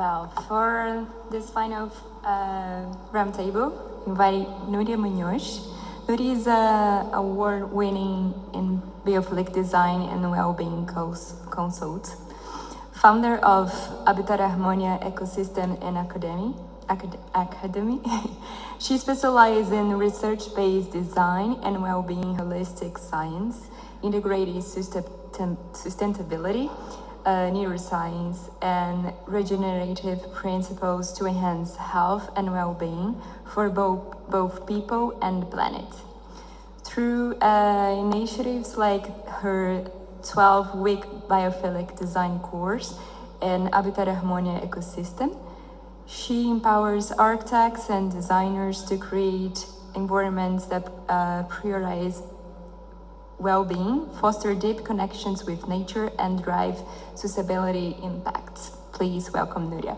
Well, for this final roundtable, invite Nuria Munoz. Nuria is an award-winning in Biophilic Design and Wellbeing Consult, founder of Habitat Harmonia Ecosystem and Academy. She specializes in research-based design and well-being holistic science, integrating sustainability, neuroscience, and regenerative principles to enhance health and well-being for both people and the planet. Through initiatives like her 12-week Biophilic Design course and Habitat Harmonia Ecosystem, she empowers architects and designers to create environments that prioritize well-being, foster deep connections with nature, and drive sustainability impacts. Please welcome Nuria.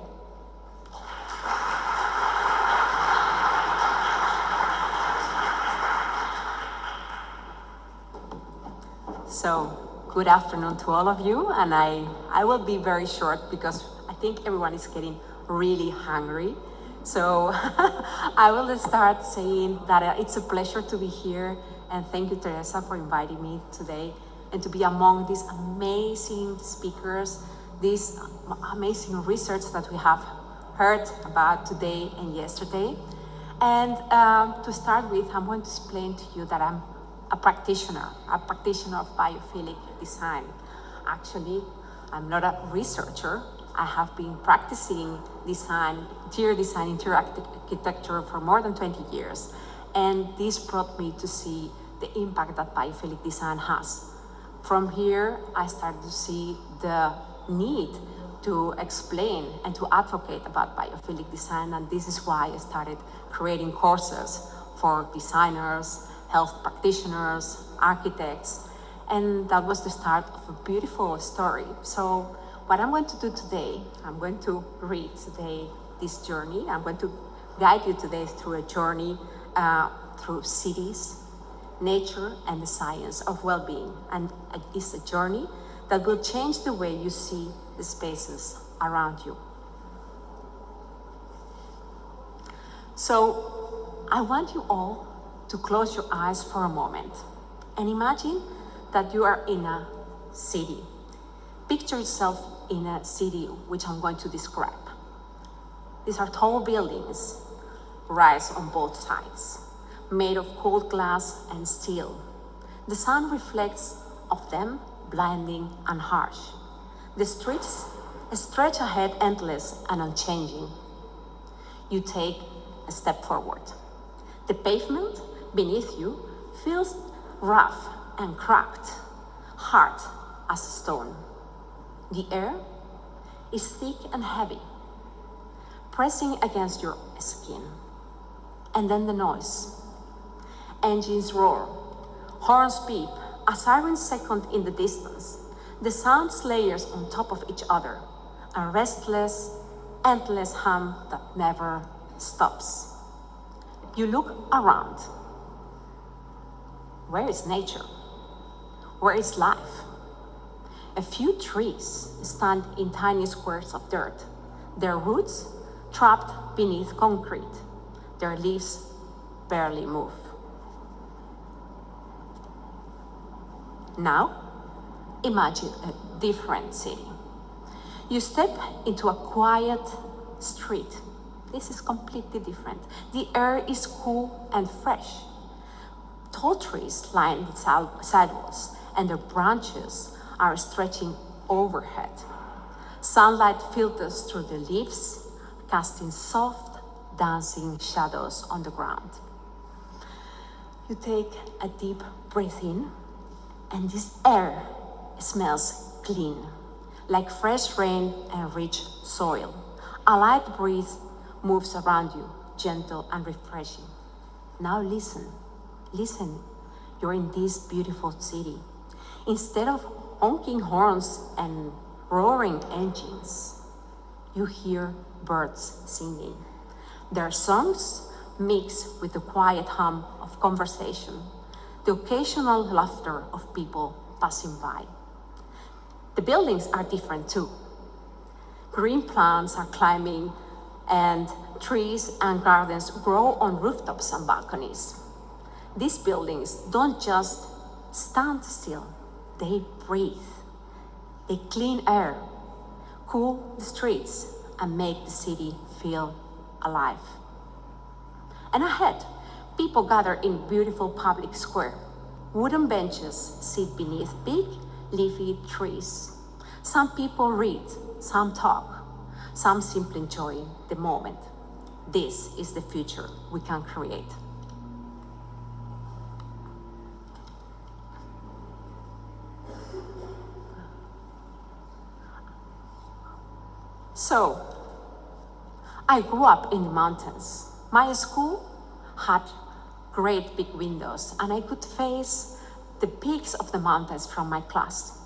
So, good afternoon to all of you, and I will be very short because I think everyone is getting really hungry. So I will start saying that it's a pleasure to be here, and thank you, Teresa, for inviting me today and to be among these amazing speakers, this amazing research that we have heard about today and yesterday. And to start with, I'm going to explain to you that I'm a practitioner of biophilic design. Actually, I'm not a researcher. I have been practicing interior design, interior architecture for more than 20 years. And this brought me to see the impact that biophilic design has. From here, I started to see the need to explain and to advocate about biophilic design. And this is why I started creating courses for designers, health practitioners, architects. And that was the start of a beautiful story. So what I'm going to do today, I'm going to read today this journey. I'm going to guide you today through a journey through cities, nature, and the science of well-being. And it's a journey that will change the way you see the spaces around you. So I want you all to close your eyes for a moment and imagine that you are in a city. Picture yourself in a city which I'm going to describe. These are tall buildings, rise on both sides, made of cold glass and steel. The sun reflects off them, blinding and harsh. The streets stretch ahead endless and unchanging. You take a step forward. The pavement beneath you feels rough and cracked, hard as stone. The air is thick and heavy, pressing against your skin. And then the noise. Engines roar, horns beep, a siren second in the distance. The sounds layers on top of each other, a restless, endless hum that never stops. You look around. Where is nature? Where is life? A few trees stand in tiny squares of dirt, their roots trapped beneath concrete. Their leaves barely move. Now, imagine a different city. You step into a quiet street. This is completely different. The air is cool and fresh. Tall trees line the sidewalks, and their branches are stretching overhead. Sunlight filters through the leaves, casting soft, dancing shadows on the ground. You take a deep breath in, and this air smells clean, like fresh rain and rich soil. A light breeze moves around you, gentle and refreshing. Now listen, you're in this beautiful city. Instead of honking horns and roaring engines, you hear birds singing. Their songs mix with the quiet hum of conversation, the occasional laughter of people passing by. The buildings are different too. Green plants are climbing, and trees and gardens grow on rooftops and balconies. These buildings don't just stand still, they breathe. They clean air, cool the streets, and make the city feel alive. And ahead, people gather in beautiful public square. Wooden benches sit beneath big, leafy trees. Some people read, some talk, some simply enjoy the moment. This is the future we can create. So, I grew up in the mountains. My school had great big windows, and I could face the peaks of the mountains from my class.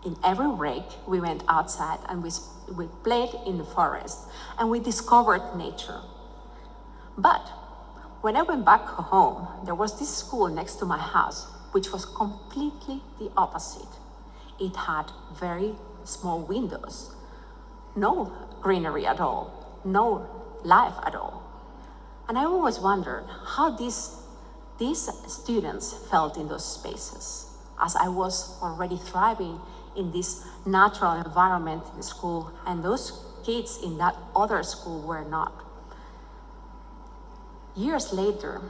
In every break, we went outside and we played in the forest, and we discovered nature. But when I went back home, there was this school next to my house, which was completely the opposite. It had very small windows, no greenery at all, no life at all. And I always wondered how these students felt in those spaces, as I was already thriving in this natural environment in school, and those kids in that other school were not. Years later,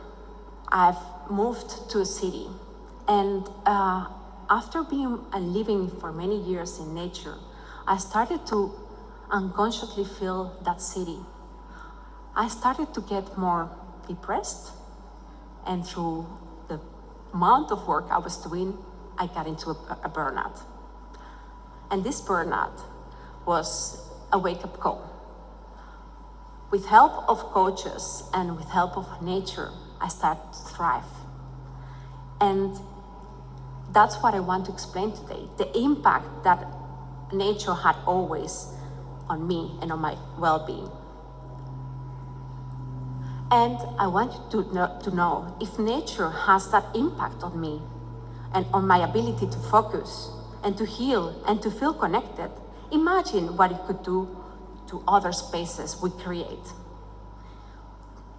I've moved to a city, and after being and living for many years in nature, I started to unconsciously feel that city. I started to get more depressed, and through the amount of work I was doing, I got into a burnout. And this burnout was a wake-up call. With help of coaches and with help of nature, I started to thrive. And that's what I want to explain today, the impact that nature had always on me and on my well-being. And I want you to know if nature has that impact on me and on my ability to focus and to heal and to feel connected, imagine what it could do to other spaces we create.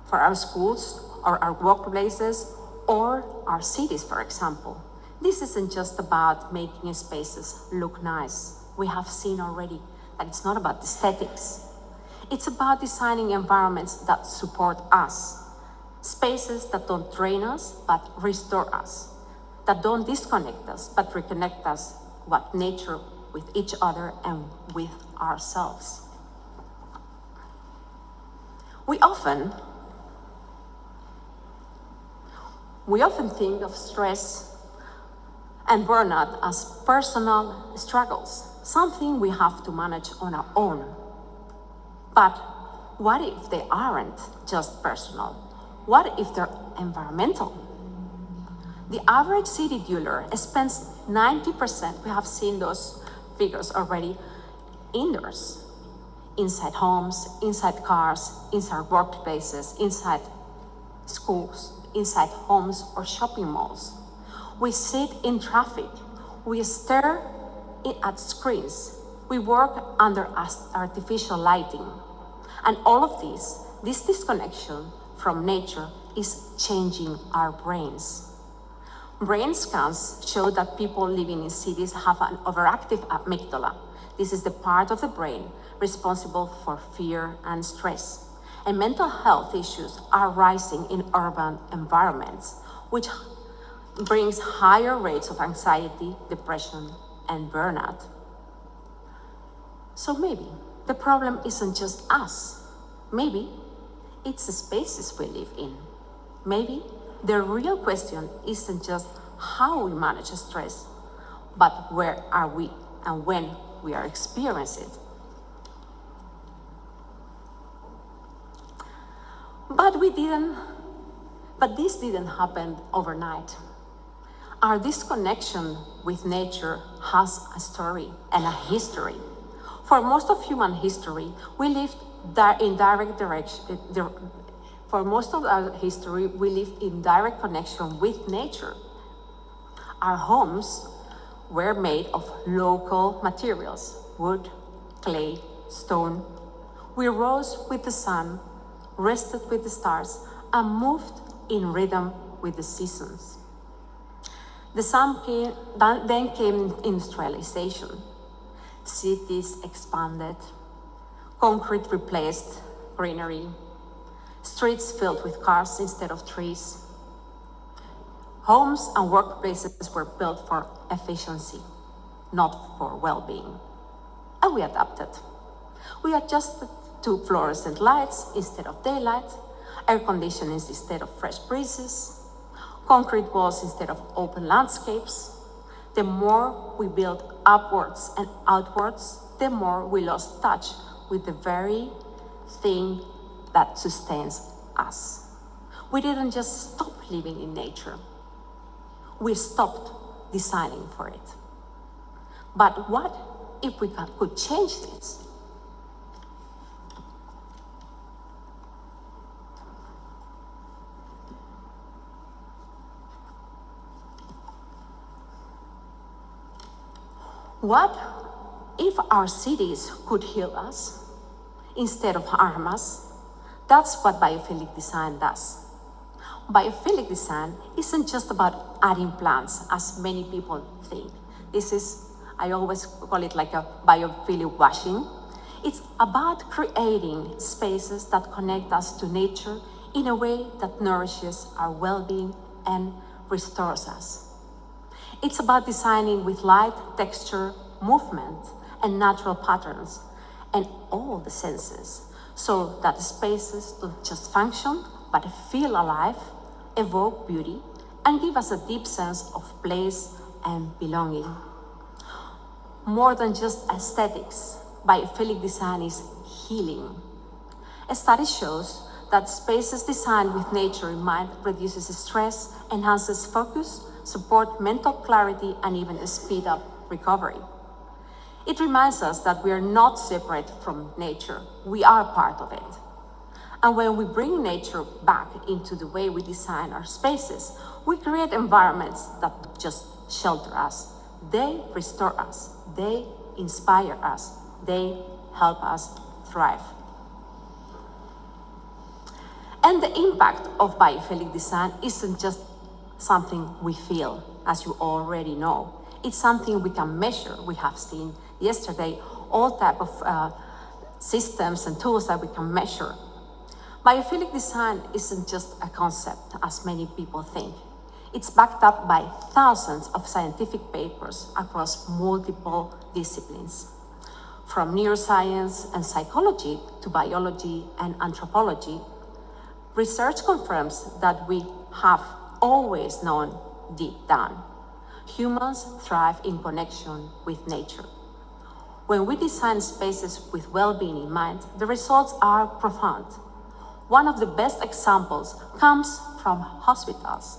For our schools, or our workplaces, or our cities, for example. This isn't just about making spaces look nice. We have seen already that it's not about aesthetics. It's about designing environments that support us, spaces that don't drain us, but restore us, that don't disconnect us, but reconnect us with nature, with each other, and with ourselves. We often think of stress and burnout as personal struggles, something we have to manage on our own. But what if they aren't just personal? What if they're environmental? The average city dweller spends 90%, we have seen those figures already, indoors, inside homes, inside cars, inside workplaces, inside schools, inside homes or shopping malls. We sit in traffic, we stare at screens, we work under artificial lighting. And all of this disconnection from nature is changing our brains. Brain scans show that people living in cities have an overactive amygdala. This is the part of the brain responsible for fear and stress. And mental health issues are rising in urban environments, which brings higher rates of anxiety, depression, and burnout. So maybe the problem isn't just us. Maybe it's the spaces we live in. Maybe the real question isn't just how we manage stress, but where are we and when we are experiencing it. But this didn't happen overnight. Our disconnection with nature has a story and a history. For most of human history, we lived in direct direction. For most of our history, we lived in direct connection with nature. Our homes were made of local materials, wood, clay, stone. We rose with the sun, rested with the stars, and moved in rhythm with the seasons. Then came industrialization. Cities expanded, concrete replaced greenery, streets filled with cars instead of trees. Homes and workplaces were built for efficiency, not for well-being. And we adapted. We adjusted to fluorescent lights instead of daylight, air conditioning instead of fresh breezes, concrete walls instead of open landscapes. The more we built upwards and outwards, the more we lost touch with the very thing that sustains us. We didn't just stop living in nature. We stopped designing for it. But what if we could change this? What if our cities could heal us instead of harm us? That's what biophilic design does. Biophilic design isn't just about adding plants, as many people think. This is, I always call it like a biophilic washing. It's about creating spaces that connect us to nature in a way that nourishes our well-being and restores us. It's about designing with light, texture, movement, and natural patterns, and all the senses, so that the spaces don't just function, but feel alive, evoke beauty, and give us a deep sense of place and belonging. More than just aesthetics, biophilic design is healing. A study shows that spaces designed with nature in mind reduces stress, enhances focus, support mental clarity, and even speed up recovery. It reminds us that we are not separate from nature. We are part of it. And when we bring nature back into the way we design our spaces, we create environments that just shelter us. They restore us. They inspire us. They help us thrive. And the impact of biophilic design isn't just something we feel, as you already know. It's something we can measure. We have seen yesterday all type of systems and tools that we can measure. Biophilic design isn't just a concept, as many people think. It's backed up by thousands of scientific papers across multiple disciplines. From neuroscience and psychology to biology and anthropology, research confirms that we have always known deep down. Humans thrive in connection with nature. When we design spaces with well-being in mind, the results are profound. One of the best examples comes from hospitals,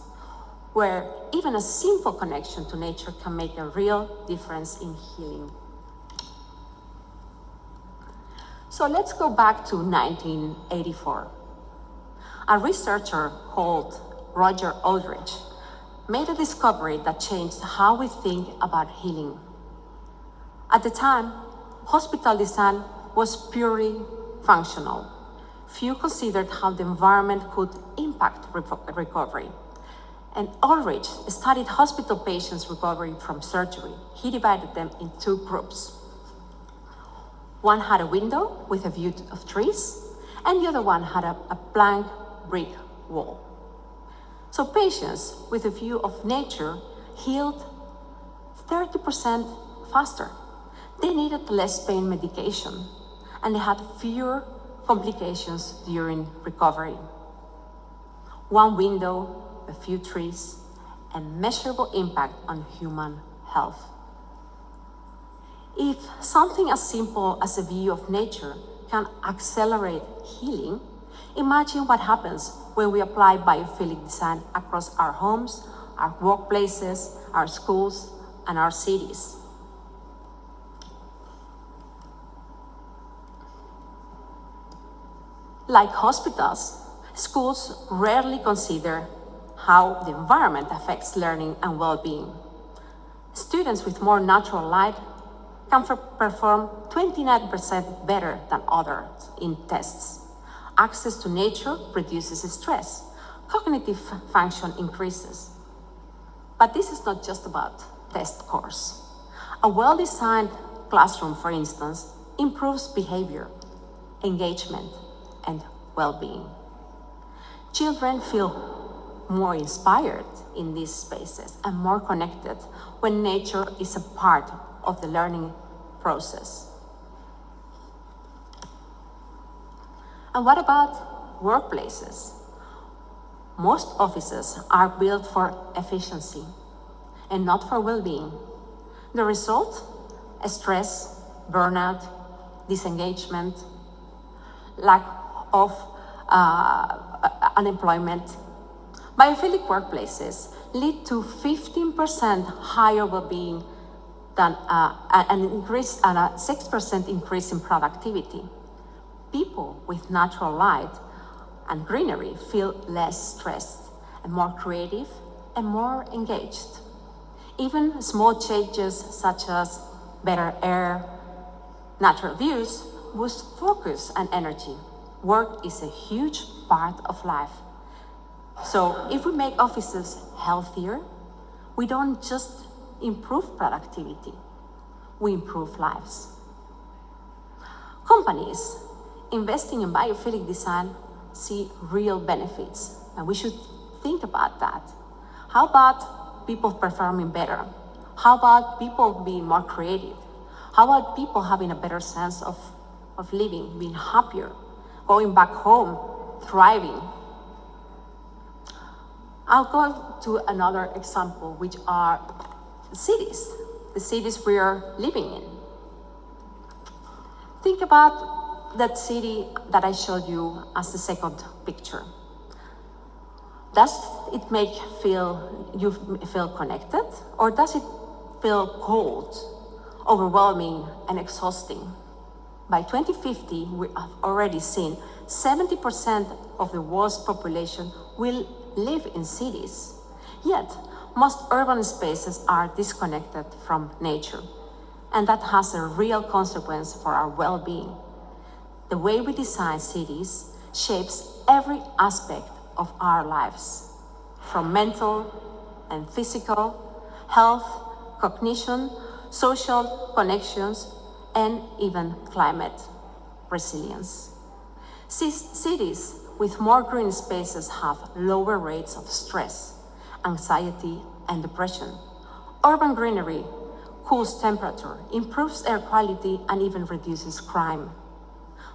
where even a simple connection to nature can make a real difference in healing. So let's go back to 1984. A researcher called Roger Aldrich made a discovery that changed how we think about healing. At the time, hospital design was purely functional. Few considered how the environment could impact recovery. And Aldrich studied hospital patients recovering from surgery. He divided them in two groups. One had a window with a view of trees, and the other one had a blank brick wall. So patients with a view of nature healed 30% faster. They needed less pain medication, and they had fewer complications during recovery. One window, a few trees, and measurable impact on human health. If something as simple as a view of nature can accelerate healing, imagine what happens when we apply biophilic design across our homes, our workplaces, our schools, and our cities. Like hospitals, schools rarely consider how the environment affects learning and well-being. Students with more natural light can perform 29% better than others in tests. Access to nature reduces stress. Cognitive function increases. But this is not just about test scores. A well-designed classroom, for instance, improves behavior, engagement, and well-being. Children feel more inspired in these spaces and more connected when nature is a part of the learning process. And what about workplaces? Most offices are built for efficiency and not for well-being. The result? Stress, burnout, disengagement, lack of unemployment. Biophilic workplaces lead to 15% higher well-being than an 6% increase in productivity. People with natural light and greenery feel less stressed and more creative and more engaged. Even small changes such as better air, natural views boost focus and energy. Work is a huge part of life. So if we make offices healthier, we don't just improve productivity, we improve lives. Companies investing in biophilic design see real benefits, and we should think about that. How about people performing better? How about people being more creative? How about people having a better sense of living, being happier, going back home, thriving? I'll go to another example, which are cities, the cities we are living in. Think about that city that I showed you as the second picture. Does it make you feel connected, or does it feel cold, overwhelming, and exhausting? By 2050, we have already seen 70% of the world's population will live in cities. Yet, most urban spaces are disconnected from nature, and that has a real consequence for our well-being. The way we design cities shapes every aspect of our lives, from mental and physical, health, cognition, social connections, and even climate resilience. Cities with more green spaces have lower rates of stress, anxiety, and depression. Urban greenery cools temperature, improves air quality, and even reduces crime.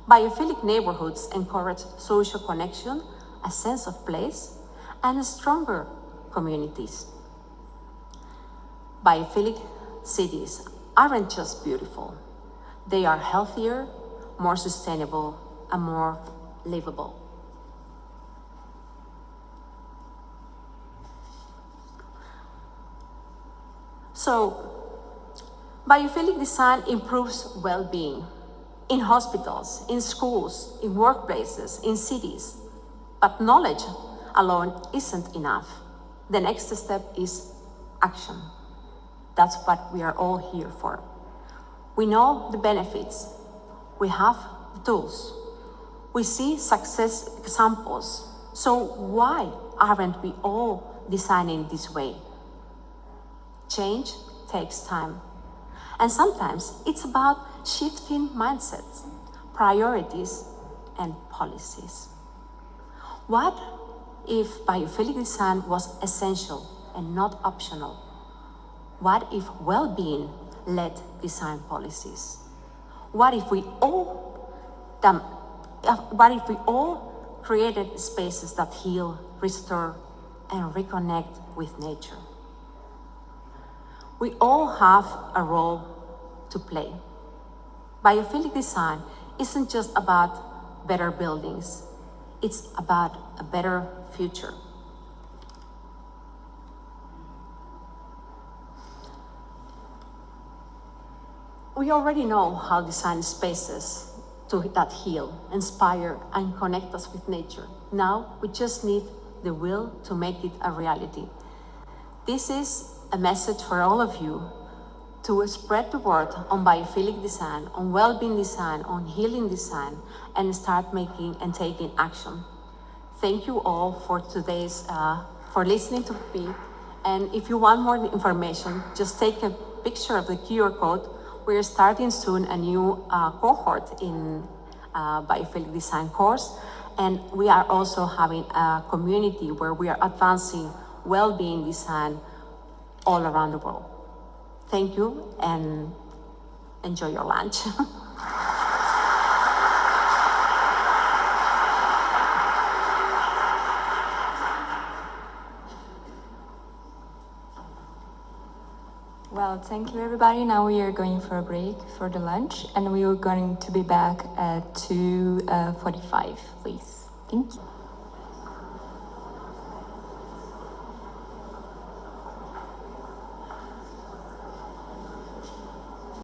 Biophilic neighborhoods encourage social connection, a sense of place, and stronger communities. Biophilic cities aren't just beautiful. They are healthier, more sustainable, and more livable. So, biophilic design improves well-being in hospitals, in schools, in workplaces, in cities. But knowledge alone isn't enough. The next step is action. That's what we are all here for. We know the benefits. We have the tools. We see success examples. So why aren't we all designing this way? Change takes time. And sometimes it's about shifting mindsets, priorities, and policies. What if biophilic design was essential and not optional? What if well-being led design policies? What if we all created spaces that heal, restore, and reconnect with nature? We all have a role to play. Biophilic design isn't just about better buildings, it's about a better future. We already know how to design spaces that heal, inspire, and connect us with nature. Now we just need the will to make it a reality. This is a message for all of you to spread the word on biophilic design, on well-being design, on healing design, and start making and taking action. Thank you all for today's, for listening to me. And if you want more information, just take a picture of the QR code. We're starting soon a new cohort in Biophilic Design course. And we are also having a community where we are advancing well-being design all around the world. Thank you and enjoy your lunch. Well, thank you everybody. Now we are going for a break for the lunch and we are going to be back at 2:45, please. Thank you.